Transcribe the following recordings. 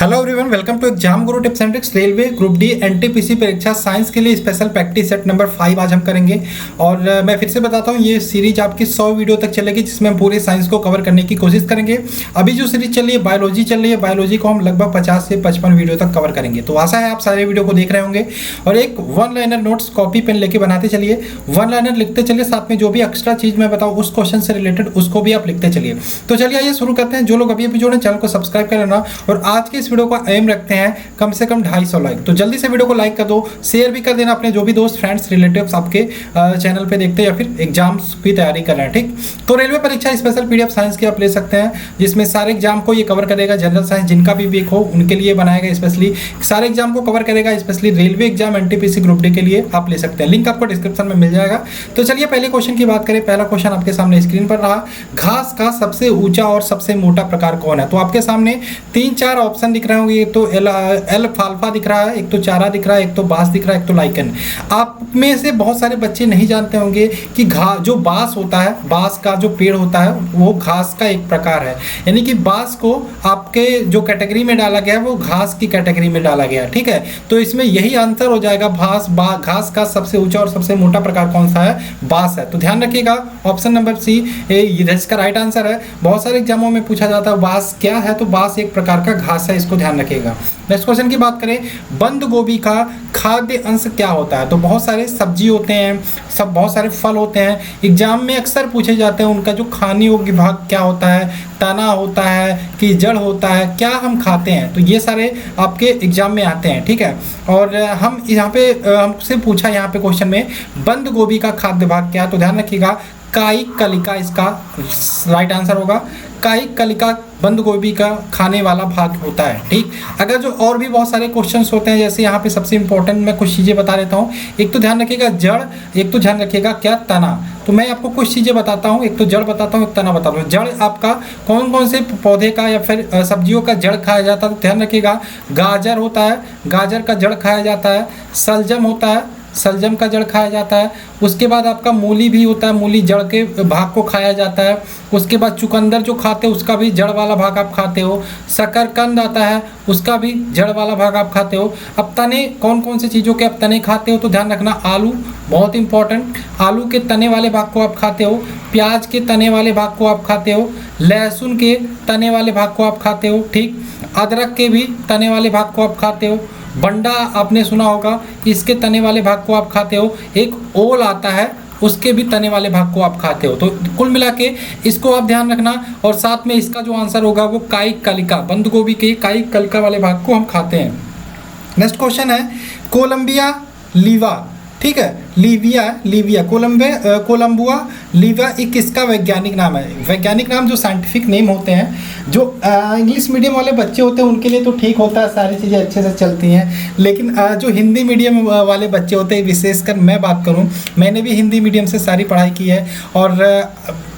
Hello everyone, welcome to exam guru tips and tricks. Railway group D NTPC परीक्षा science के लिए special practice set number 5 आज हम करेंगे। और मैं फिर से बताता हूँ, ये सीरीज आपकी 100 वीडियो तक चलेगी, जिसमें हम पूरे साइंस को कवर करने की कोशिश करेंगे। अभी जो सीरीज चल रही है बायोलॉजी चल रही है, बायोलॉजी को हम लगभग 50 से 55 वीडियो तक कवर करेंगे। तो आशा है आप सारे वीडियो को देख रहे होंगे और एक one liner notes copy pen लेके बनाते चलिए, वन लाइनर लिखते चलिए, साथ में जो भी एक्स्ट्रा चीज मैं बताऊँ उस क्वेश्चन से रिलेटेड उसको भी आप लिखते चलिए। तो चलिए आइए शुरू करते हैं। जो लोग अभी जुड़े चैनल को सब्सक्राइब कर लेना और आज के इस वीडियो का एम रखते हैं कम से कम 250 लाइक। तो जल्दी से वीडियो को लाइक कर दो, शेयर भी कर देना अपने जो भी दोस्त फ्रेंड्स रिलेटिव्स आपके चैनल पे देखते हैं या फिर एग्जाम्स की तैयारी कर रहे हैं। ठीक, तो रेलवे परीक्षा स्पेशल पीडीएफ साइंस की आप ले सकते हैं, जिसमें सारे एग्जाम को ये कवर करेगा। जनरल साइंस जिनका भी वीक हो उनके लिए बनाएगा, स्पेशली सारे एग्जाम को कवर करेगा। Specially railway exam NTPC group D के लिए आप ले सकते हैं, लिंक आपको डिस्क्रिप्शन में मिल जाएगा। तो चलिए पहले क्वेश्चन की बात करें। पहला क्वेश्चन आपके सामने स्क्रीन पर रहा, घास का सबसे ऊंचा और सबसे मोटा प्रकार कौन है? तो आपके सामने 3-4 ऑप्शन दिख रहे होंगे। एक तो अल्फाल्फा दिख रहा है, एक तो चारा दिख रहा है, एक तो बांस दिख रहा है, एक तो लाइकन। आप में से बहुत सारे बच्चे नहीं जानते होंगे कि जो बांस होता है, बांस का जो पेड़ होता है वो घास का एक प्रकार है। यानी कि बांस को आपके जो कैटेगरी में डाला गया है वो घास की कैटेगरी में डाला गया है। ठीक है, तो इसमें यही आंसर हो जाएगा। घास का सबसे ऊंचा और सबसे मोटा प्रकार कौन सा है? बांस है। तो ध्यान रखिएगा, ऑप्शन नंबर सी इसका राइट आंसर है। बहुत सारे एग्जामों में पूछा जाता है बांस क्या है, तो बांस एक प्रकार का घास है, इसको ध्यान रखिएगा। नेक्स्ट क्वेश्चन की बात करें, बंद गोभी का खाद्य अंश क्या होता है? तो बहुत सारे सब्जी होते हैं, बहुत सारे फल होते हैं, एग्जाम में अक्सर पूछे जाते हैं उनका जो खाने योग्य भाग क्या होता है, तना होता है कि जड़ होता है, क्या हम खाते हैं? तो ये सारे आपके एग्जाम में आते हैं। ठीक है, और हम यहाँ पे हमसे पूछा यहाँ पे क्वेश्चन में बंद गोभी का खाद्य भाग क्या है? तो ध्यान रखिएगा, कायिक कलिका इसका राइट आंसर होगा। कायिक कलिका बंद गोभी का खाने वाला भाग होता है। ठीक, अगर जो और भी बहुत सारे क्वेश्चंस होते हैं, जैसे यहाँ पे सबसे इंपॉर्टेंट मैं कुछ चीज़ें बता देता हूँ। एक तो ध्यान रखिएगा जड़, एक तो ध्यान रखिएगा क्या तना। तो मैं आपको कुछ चीज़ें बताता हूँ, एक तो जड़ बताता हूँ, एक तना बताता हूँ। जड़ आपका कौन कौन से पौधे का या फिर सब्जियों का जड़ खाया जाता है? तो ध्यान रखिएगा, गाजर होता है, गाजर का जड़ खाया जाता है। सलजम होता है, सलजम का जड़ खाया जाता है। उसके बाद आपका मूली भी होता है, मूली जड़ के भाग को खाया जाता है। उसके बाद चुकंदर जो खाते हो उसका भी जड़ वाला भाग आप खाते हो। शकरकंद आता है, उसका भी जड़ वाला भाग आप खाते हो। अब तने, कौन कौन सी चीज़ों के आप तने खाते हो? तो ध्यान रखना, आलू बहुत इंपॉर्टेंट, आलू के तने वाले भाग को आप खाते हो। प्याज के तने वाले भाग को आप खाते हो। लहसुन के तने वाले भाग को आप खाते हो। ठीक, अदरक के भी तने वाले भाग को आप खाते हो। बंडा आपने सुना होगा, इसके तने वाले भाग को आप खाते हो। एक ओल आता है, उसके भी तने वाले भाग को आप खाते हो। तो कुल मिला के इसको आप ध्यान रखना, और साथ में इसका जो आंसर होगा वो कायिक कलिका, बंद गोभी के कायिक कलिका वाले भाग को हम खाते हैं। नेक्स्ट क्वेश्चन है कोलंबिया लीवा। ठीक है, लीविया कोलंबुआ लीवा एक किसका वैज्ञानिक नाम है? वैज्ञानिक नाम जो साइंटिफिक नेम होते हैं, जो इंग्लिश मीडियम वाले बच्चे होते हैं उनके लिए तो ठीक होता है, सारी चीज़ें अच्छे से चलती हैं। लेकिन जो हिंदी मीडियम वाले बच्चे होते हैं, विशेषकर मैं बात करूं, मैंने भी हिंदी मीडियम से सारी पढ़ाई की है, और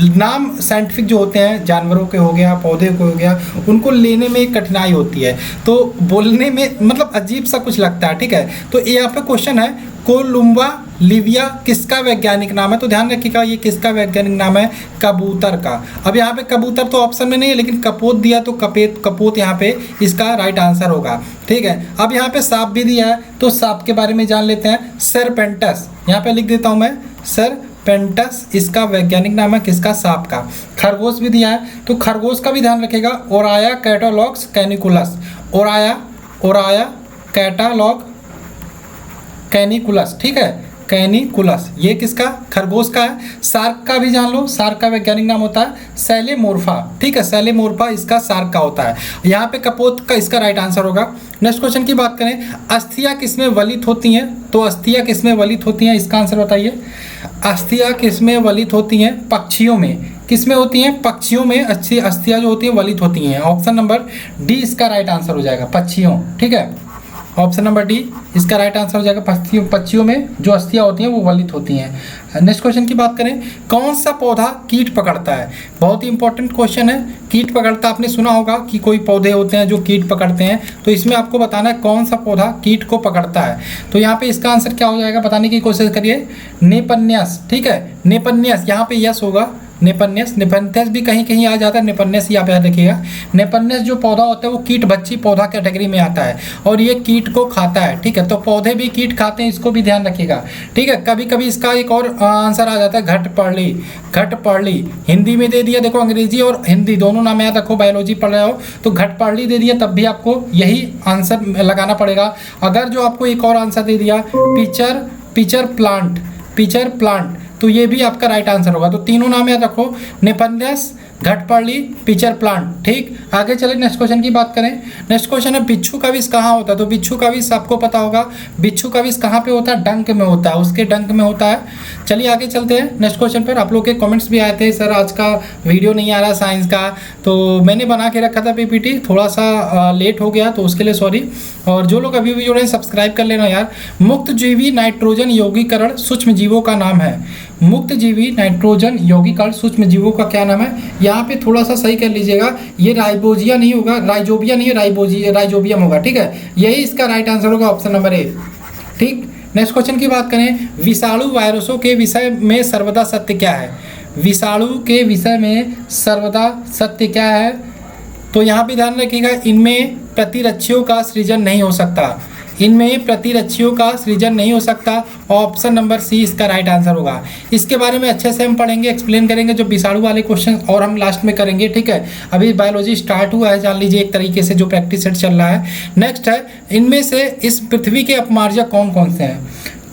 नाम साइंटिफिक जो होते हैं, जानवरों के हो गया, पौधे को हो गया, उनको लेने में एक कठिनाई होती है, तो बोलने में मतलब अजीब सा कुछ लगता है। ठीक है, तो यहाँ पे क्वेश्चन है कोलुम्बा लीविया किसका वैज्ञानिक नाम है? तो ध्यान रखिएगा, ये किसका वैज्ञानिक नाम है? कबूतर का। अब यहाँ पे कबूतर तो ऑप्शन में नहीं है, लेकिन कपोत दिया तो कपोत यहाँ पे इसका राइट आंसर होगा। ठीक है, अब यहाँ पे सांप भी दिया है, तो सांप के बारे में जान लेते हैं। सरपेंटस यहाँ पे लिख देता हूँ मैं, सरपेंटस इसका वैज्ञानिक नाम है किसका? सांप का। खरगोश भी दिया है, तो खरगोश का भी ध्यान रखिएगा, ओराया कैटालॉग्स कैनिकुलस। ओराया कैटालॉग कैनिकुलस। ठीक है, कैनिकुलस ये किसका? खरगोश का है। सार्क का भी जान लो, सार्क का वैज्ञानिक नाम होता है सेलेमोर्फा। ठीक है, सेलेमोर्फा इसका सार्क का होता है। यहाँ पे कपोत का इसका राइट आंसर होगा। नेक्स्ट क्वेश्चन की बात करें, अस्थियाँ किसमें वलित होती हैं? तो अस्थियाँ किसमें वलित होती हैं, इसका आंसर बताइए। अस्थियाँ किसमें वलित होती हैं? पक्षियों में। किसमें होती हैं? पक्षियों में अस्थियाँ जो होती हैं वलित होती हैं। ऑप्शन नंबर डी इसका राइट आंसर हो जाएगा, पक्षियों। ठीक है, ऑप्शन नंबर डी इसका राइट आंसर हो जाएगा, पक्षियों में जो अस्थियाँ होती हैं वो वलित होती हैं। नेक्स्ट क्वेश्चन की बात करें, कौन सा पौधा कीट पकड़ता है? बहुत ही इंपॉर्टेंट क्वेश्चन है। कीट पकड़ता, आपने सुना होगा कि कोई पौधे होते हैं जो कीट पकड़ते हैं, तो इसमें आपको बताना है कौन सा पौधा कीट को पकड़ता है। तो यहाँ पे इसका आंसर क्या हो जाएगा, बताने की कोशिश करिए। नेपन्यास। ठीक है, नेपन्यास, यहाँ पे यस होगा, नेपन्यस, नेपन्थस भी कहीं कहीं आ जाता है, नेपन्यस आप याद रखिएगा। नेपन्यस जो पौधा होता है वो कीट भक्षी पौधा कैटेगरी में आता है और ये कीट को खाता है, ठीक है। तो पौधे भी कीट खाते हैं, इसको भी ध्यान रखिएगा, ठीक है। कभी कभी इसका एक और आंसर आ जाता है घटपर्णी, घटपर्णी हिंदी में दे दिया, देखो अंग्रेजी और हिंदी दोनों नाम याद रखो, बायोलॉजी पढ़ रहे हो तो घटपर्णी दे दिया तब भी आपको यही आंसर लगाना पड़ेगा। अगर जो आपको एक और आंसर दे दिया पिचर प्लांट, पिचर प्लांट, तो ये भी आपका राइट आंसर होगा। तो तीनों नाम याद रखो, नेपन्यस, घटपर्णी, पिचर प्लांट, ठीक। आगे चले नेक्स्ट क्वेश्चन की बात करें। नेक्स्ट क्वेश्चन है बिच्छू का विष कहाँ होता है। तो बिच्छू का विष आपको पता होगा, बिच्छू का विष कहाँ पे होता है, डंक में होता है, उसके डंक में होता है। चलिए आगे चलते हैं नेक्स्ट क्वेश्चन पर। आप लोग के कमेंट्स भी आए थे सर आज का वीडियो नहीं आ रहा साइंस का, तो मैंने बना के रखा था पीपीटी, थोड़ा सा लेट हो गया तो उसके लिए सॉरी। और जो लोग अभी भी जुड़े हैं सब्सक्राइब कर लेना यार। मुक्तजीवी नाइट्रोजन यौगीकरण सूक्ष्म जीवों का नाम है। मुक्तजीवी नाइट्रोजन यौगीकरण सूक्ष्म जीवों का क्या नाम है। यहाँ पे थोड़ा सा सही कर लीजिएगा, ये राइबोजिया नहीं होगा, राइजोबिया नहीं है, राइजोबियम होगा, ठीक है। यही इसका राइट आंसर होगा, ऑप्शन नंबर ए, ठीक। नेक्स्ट क्वेश्चन की बात करें, विषाणु वायरसों के विषय में सर्वदा सत्य क्या है। विषाणु के विषय में सर्वदा सत्य क्या है। तो यहाँ पे ध्यान रखिएगा, इनमें प्रतिरक्षियों का सृजन नहीं हो सकता, इनमें प्रतिरक्षियों का सृजन नहीं हो सकता। ऑप्शन नंबर सी इसका राइट आंसर होगा। इसके बारे में अच्छे से हम पढ़ेंगे, एक्सप्लेन करेंगे जो विषाणु वाले क्वेश्चन, और हम लास्ट में करेंगे, ठीक है। अभी बायोलॉजी स्टार्ट हुआ है, जान लीजिए एक तरीके से जो प्रैक्टिस सेट चल रहा है। नेक्स्ट है, इनमें से इस पृथ्वी के अपमार्जक कौन कौन से हैं।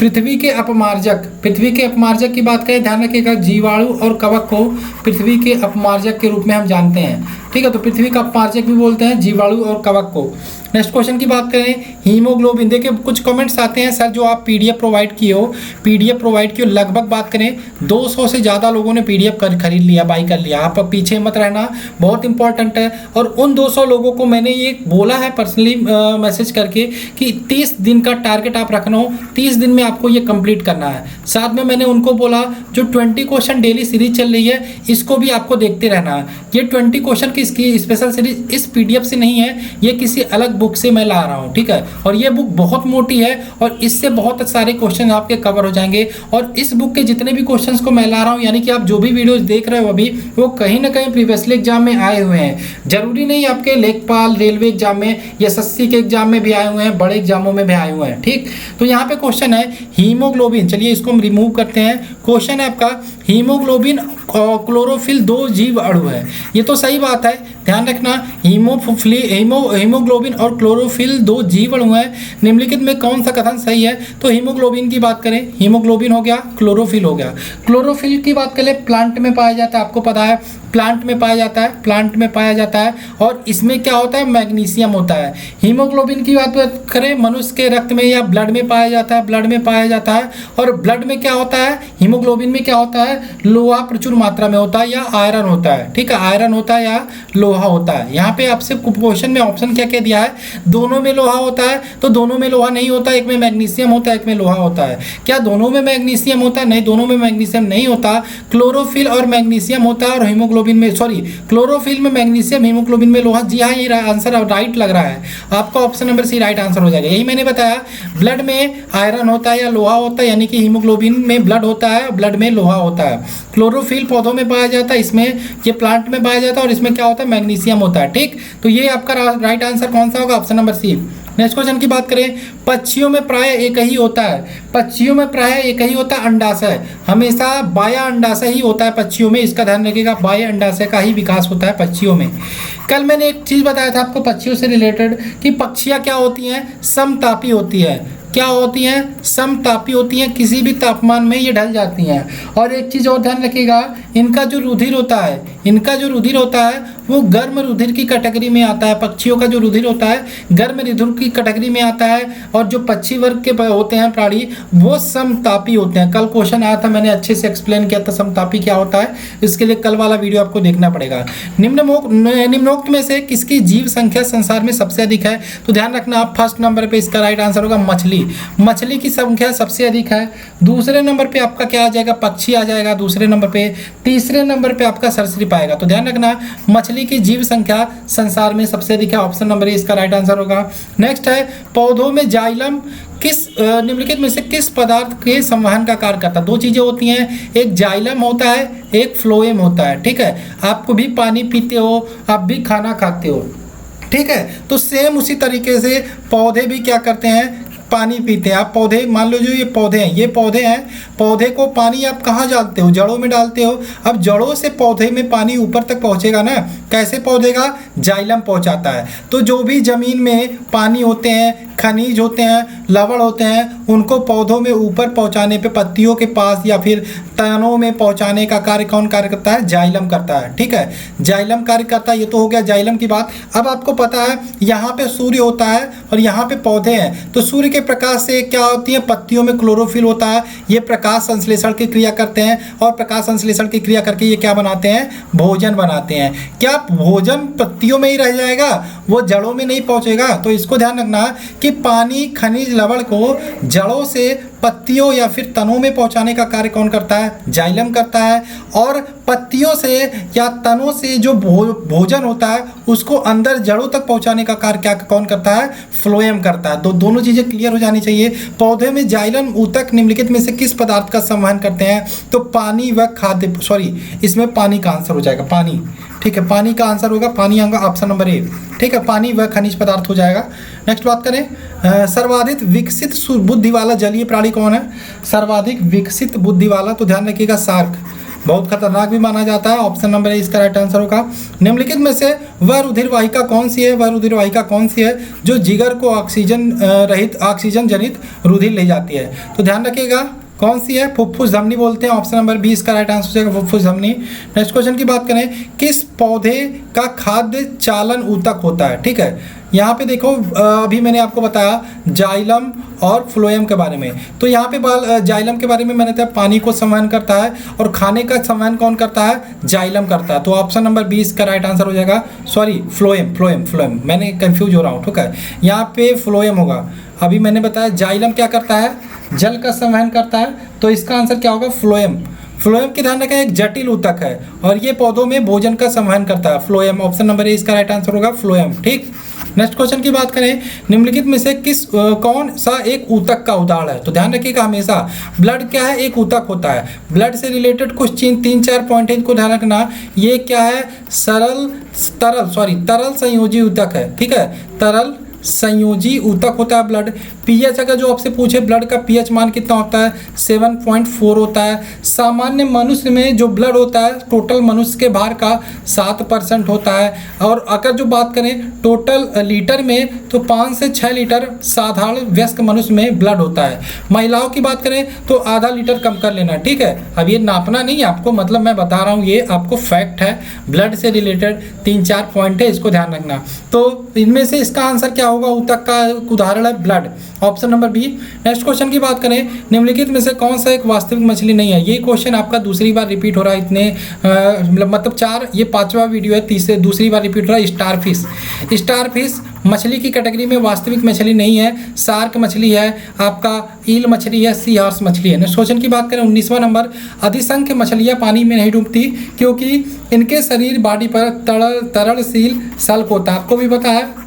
पृथ्वी के अपमार्जक की बात करें, ध्यान रखिएगा, जीवाणु और कवक को पृथ्वी के अपमार्जक के रूप में हम जानते हैं, ठीक है। तो पृथ्वी का अपमार्जक भी बोलते हैं जीवाणु और कवक को। नेक्स्ट क्वेश्चन की बात करें, हीमोग्लोबिन, देखिए कुछ कमेंट्स आते हैं सर जो आप पीडीएफ प्रोवाइड किए हो, पीडीएफ प्रोवाइड किए हो, लगभग बात करें 200 से ज़्यादा लोगों ने पीडीएफ खरीद लिया, बाई कर लिया। आप पीछे मत रहना, बहुत इंपॉर्टेंट है। और उन 200 लोगों को मैंने ये बोला है पर्सनली मैसेज करके कि 30 दिन का टारगेट आप रखना हो, 30 दिन में आपको ये कंप्लीट करना है। साथ में मैंने उनको बोला जो 20 क्वेश्चन डेली सीरीज चल रही है इसको भी आपको देखते रहना है। ये 20 क्वेश्चन की इसकी स्पेशल सीरीज इस पीडीएफ से नहीं है, ये किसी अलग बुक से मैं ला रहा हूँ, ठीक है। और ये बुक बहुत मोटी है और इससे बहुत सारे क्वेश्चन आपके कवर हो जाएंगे। और इस बुक के जितने भी क्वेश्चंस को मैं ला रहा हूँ, यानी कि आप जो भी वीडियोस देख रहे हो अभी, वो कहीं ना कहीं प्रीवियसली एग्जाम में आए हुए हैं। जरूरी नहीं आपके लेखपाल, रेलवे एग्जाम में या एसएससी के एग्जाम में भी आए हुए हैं, बड़े एग्जामों में भी आए हुए हैं, ठीक। तो यहाँ पे क्वेश्चन है हीमोग्लोबिन, चलिए इसको हम रिमूव करते हैं। क्वेश्चन है आपका हीमोग्लोबिन क्लोरोफिल 2 जीव अणु है। ये तो सही बात है, ध्यान रखना, हीमोग्लोबिन और क्लोरोफिल 2 जीव अणु है। निम्नलिखित में कौन सा कथन सही है। तो हीमोग्लोबिन की बात करें, हीमोग्लोबिन हो गया, क्लोरोफिल हो गया। क्लोरोफिल की बात करें, प्लांट में पाया जाता है, आपको पता है प्लांट में पाया जाता है, प्लांट में पाया जाता है। और इसमें क्या होता है, मैग्नीशियम होता है। हीमोग्लोबिन की बात करें, मनुष्य के रक्त में या ब्लड में पाया जाता है, ब्लड में पाया जाता है। और ब्लड में क्या होता है, हीमोग्लोबिन में क्या होता है, लोहा प्रचुर मात्रा में होता है या आयरन होता है, ठीक है, आयरन होता है या लोहा होता है। यहाँ पे आपसे क्वेश्चन में ऑप्शन क्या कह दिया है, दोनों में लोहा होता है, तो दोनों में लोहा नहीं होता, एक में मैग्नीशियम होता है, एक में लोहा होता है। क्या दोनों में मैग्नीशियम होता है, नहीं, दोनों में मैग्नीशियम नहीं होता। क्लोरोफिल और मैग्नीशियम होता है और हीमोग्लोबिन में, सॉरी, क्लोरोफिल में मैग्नीशियम, हीमोग्लोबिन में लोहा। जी हाँ, ये आंसर राइट लग रहा है आपका, option number C right answer हो जाएगा। यही मैंने बताया, ब्लड में आयरन होता है या लोहा होता है, यानी कि हीमोग्लोबिन में ब्लड होता है, ब्लड में लोहा होता है। क्लोरोफिल पौधों में पाया जाता है, इसमें ये प्लांट में पाया जाता है, और इसमें क्या होता है, मैग्नीशियम होता है, ठीक। तो ये आपका राइट आंसर कौन सा होगा, option number C. Next question की बात करें, पक्षियों में प्राय एक ही होता है, पक्षियों में प्राय एक ही होता है अंडाशय, हमेशा बाह्य अंडाशय ही होता है पक्षियों में, इसका ध्यान रखिएगा, बाह्य अंडाशय का ही विकास होता है पक्षियों में। कल मैंने एक चीज़ बताया था आपको पक्षियों से रिलेटेड कि पक्षियाँ क्या होती हैं, समतापी होती है। क्या होती हैं, समतापी होती हैं, किसी भी तापमान में ये ढल जाती हैं। और एक चीज़ और ध्यान रखिएगा, इनका जो रुधिर होता है, इनका जो रुधिर होता है वो गर्म रुधिर की कैटेगरी में आता है। पक्षियों का जो रुधिर होता है गर्म रुधिर की कैटेगरी में आता है। और जो पक्षी वर्ग के होते हैं प्राणी, वो समतापी होते हैं। कल क्वेश्चन आया था, मैंने अच्छे से एक्सप्लेन किया था समतापी क्या होता है, इसके लिए कल वाला वीडियो आपको देखना पड़ेगा। निम्नोक्त में से किसकी जीव संख्या संसार में सबसे अधिक है। तो ध्यान रखना आप, फर्स्ट नंबर पर इसका राइट आंसर होगा मछली। मछली की संख्या सबसे अधिक है। दूसरे नंबर पे आपका क्या आ जाएगा, पक्षी आ जाएगा दूसरे नंबर पे। तीसरे नंबर पे आपका सरीसृप आएगा। तो ध्यान रखना मछली की जीव संख्या संसार में सबसे अधिक है। ऑप्शन नंबर ए इसका राइट आंसर होगा। नेक्स्ट है पौधों में जाइलम किस निम्नलिखित में से किस पदार्थ के संवहन का कार्य करता है। दो चीजें होती हैं, एक जाइलम होता है, एक फ्लोएम होता है। ठीक है, आपको भी पानी पीते हो, आप भी खाना खाते हो, ठीक है, तो सेम उसी तरीके से पौधे भी क्या करते हैं, पानी पीते हैं। आप पौधे मान लो जो ये पौधे हैं, ये पौधे हैं, पौधे को पानी आप कहाँ डालते हो, जड़ों में डालते हो। अब जड़ों से पौधे में पानी ऊपर तक पहुँचेगा ना, कैसे पहुँचेगा, जाइलम पहुँचाता है। तो जो भी ज़मीन में पानी होते हैं, खनिज होते हैं, लवण होते हैं, उनको पौधों में ऊपर पहुँचाने पे, पत्तियों के पास या फिर तनों में पहुँचाने का कार्य कौन कार्य करता है, जाइलम करता है। ठीक है, जाइलम कार्य करता है। ये तो हो गया जाइलम की बात। अब आपको पता है यहाँ पे सूर्य होता है और यहाँ पे पौधे हैं, तो सूर्य के प्रकाश से क्या होती है, पत्तियों में क्लोरोफिल होता है। ये प्रकाश संश्लेषण की क्रिया करते हैं और प्रकाश संश्लेषण की क्रिया करके ये क्या बनाते हैं, भोजन बनाते हैं। क्या भोजन पत्तियों में ही रह जाएगा, वो जड़ों में नहीं पहुंचेगा। तो इसको ध्यान रखना कि पानी, खनिज, लवण को जड़ों से पत्तियों या फिर तनों में पहुंचाने का कार्य कौन करता है, जाइलम करता है। और पत्तियों से या तनों से जो भोजन होता है उसको अंदर जड़ों तक पहुंचाने का कार्य क्या कौन करता है, फ्लोएम करता है। तो दोनों चीज़ें क्लियर हो जानी चाहिए। पौधे में जाइलम ऊतक निम्नलिखित में से किस पदार्थ का संवहन करते हैं, तो पानी व खाद्य, इसमें पानी का आंसर हो जाएगा, पानी। ठीक है, पानी का आंसर होगा, पानी आएगा ऑप्शन नंबर ए। ठीक है, पानी व खनिज पदार्थ हो जाएगा। नेक्स्ट बात करें, सर्वाधिक विकसित बुद्धि वाला जलीय प्राणी कौन है, सर्वाधिक विकसित बुद्धि वाला, तो ध्यान रखिएगा शार्क। बहुत खतरनाक भी माना जाता है। ऑप्शन नंबर ए इसका राइट आंसर होगा। निम्नलिखित में से वह रुधिर वाहिका कौन सी है, वह रुधिर वाहिका कौन सी है जो जिगर को ऑक्सीजन रहित, ऑक्सीजन जनित रुधिर ले जाती है। तो ध्यान रखिएगा कौन सी है, फुफ्फुस धमनी बोलते हैं। ऑप्शन नंबर बी इसका राइट आंसर हो जाएगा, फुफ्फुस धमनी। नेक्स्ट क्वेश्चन की बात करें, किस पौधे का खाद्य चालन ऊतक होता है। ठीक है, यहाँ पे देखो अभी मैंने आपको बताया जाइलम और फ्लोएम के बारे में। तो यहाँ पे जाइलम के बारे में मैंने बताया पानी को संवहन करता है और खाने का संवहन कौन करता है, जाइलम करता है। तो ऑप्शन नंबर 20 का राइट आंसर हो जाएगा, फ्लोएम, मैंने कंफ्यूज हो रहा हूँ। ठीक है, यहाँ पे फ्लोएम होगा। अभी मैंने बताया जाइलम क्या करता है, जल का संवहन करता है, तो इसका आंसर क्या होगा, फ्लोएम। फ्लोएम की ध्यान रखें एक जटिल ऊतक है और ये पौधों में भोजन का संवहन करता है, फ्लोएम। ऑप्शन नंबर ए इसका राइट आंसर होगा, फ्लोएम। ठीक, नेक्स्ट क्वेश्चन की बात करें, निम्नलिखित में से कौन सा एक ऊतक का उदाहरण है। तो ध्यान रखिएगा हमेशा ब्लड क्या है, एक ऊतक होता है। ब्लड से रिलेटेड कुछ 3-4 पॉइंट है, इनको ध्यान रखना। ये क्या है, तरल संयोजी ऊतक है। ठीक है, तरल संयोजी ऊतक होता है ब्लड। पीएच अगर जो आपसे पूछे ब्लड का पीएच मान कितना होता है, 7.4 होता है। सामान्य मनुष्य में जो ब्लड होता है टोटल मनुष्य के भार का 7% होता है। और अगर जो बात करें टोटल लीटर में तो 5 से 6 लीटर साधारण वयस्क मनुष्य में ब्लड होता है। महिलाओं की बात करें तो आधा लीटर कम कर लेना। ठीक है, अब ये नापना नहीं है आपको, मतलब मैं बता रहा हूँ, ये आपको फैक्ट है। ब्लड से रिलेटेड 3-4 पॉइंट है, इसको ध्यान रखना। तो इनमें से इसका आंसर क्या होगा, ऊतक का उदाहरण है blood, option number B. Next question की बात करें, निम्नलिखित में से कौन सा एक वास्तविक मछली नहीं है। ये क्वेश्चन आपका दूसरी बार रिपीट हो रहा है, इतने मतलब 4, ये 5वां वीडियो है, दूसरी बार रिपीट हो रहा है। स्टारफिश मछली की कैटेगरी में वास्तविक मछली नहीं है। शार्क मछली है, आपका ईल मछली है, सी हॉर्स मछली है। नेक्स्ट क्वेश्चन की बात करें 19वां नंबर, अधिसंख्य मछलियाँ पानी में नहीं डूबती क्योंकि इनके शरीर बॉडी पर तरलशील सल्क होता है। आपको भी पता है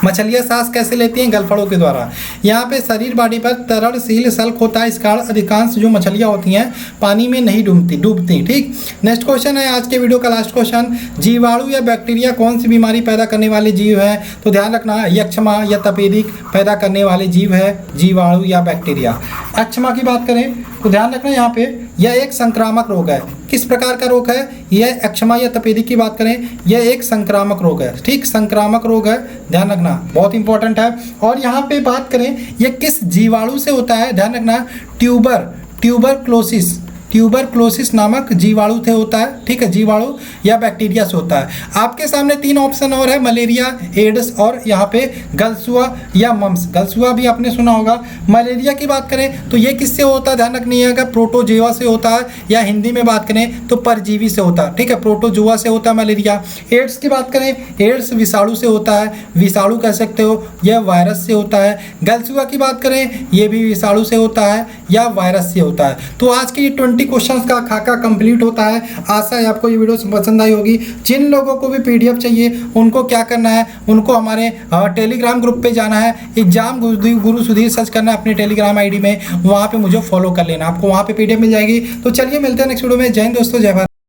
मछलियाँ सांस कैसे लेती हैं, गलफड़ों के द्वारा। यहाँ पे शरीर बॉडी पर तरलशील सल्क होता है, इस कारण अधिकांश जो मछलियाँ होती हैं पानी में नहीं डूबती। ठीक, नेक्स्ट क्वेश्चन है आज के वीडियो का लास्ट क्वेश्चन, जीवाणु या बैक्टीरिया कौन सी बीमारी पैदा करने वाले जीव है। तो ध्यान रखना यक्षमा या तपेदिक पैदा करने वाले जीव है जीवाणु या बैक्टीरिया। अक्षमा की बात करें तो ध्यान रखना यहाँ पे यह एक संक्रामक रोग है। किस प्रकार का रोग है यह, अक्षमा या तपेदिक की बात करें, यह एक संक्रामक रोग है। ठीक, संक्रामक रोग है, ध्यान रखना, बहुत इंपॉर्टेंट है। और यहाँ पे बात करें यह किस जीवाणु से होता है, ध्यान रखना ट्यूबरक्लोसिस ट्यूबरक्लोसिस नामक जीवाणु से होता है, ठीक है, जीवाणु या बैक्टीरिया से होता है। आपके सामने 3 ऑप्शन और है, मलेरिया, एड्स और यहाँ पे गलसुआ या मम्स। गलसुआ भी आपने सुना होगा। मलेरिया की बात करें तो ये किससे होता है, ध्यान रखनी है, प्रोटोजोआ से होता है, या हिंदी में बात करें तो परजीवी से होता है, ठीक है, प्रोटोजोआ से होता है मलेरिया। एड्स की बात करें, एड्स विषाणु से होता है, विषाणु कह सकते हो, यह वायरस से होता है। गलसुआ की बात करें, ये भी विषाणु से होता है या वायरस से होता है। तो आज की 20 क्वेश्चंस का खाका कंप्लीट होता है। आशा है आपको ये वीडियो पसंद आई होगी। जिन लोगों को भी पीडीएफ चाहिए उनको क्या करना है, उनको हमारे टेलीग्राम ग्रुप पे जाना है, एग्जाम गुरु सुधीर सर्च करना है अपने टेलीग्राम आईडी में, वहाँ पे मुझे फॉलो कर लेना, आपको वहाँ पे पीडीएफ मिल जाएगी। तो चलिए मिलते हैं नेक्स्ट वीडियो में। जय हिंद दोस्तों, जय भारत।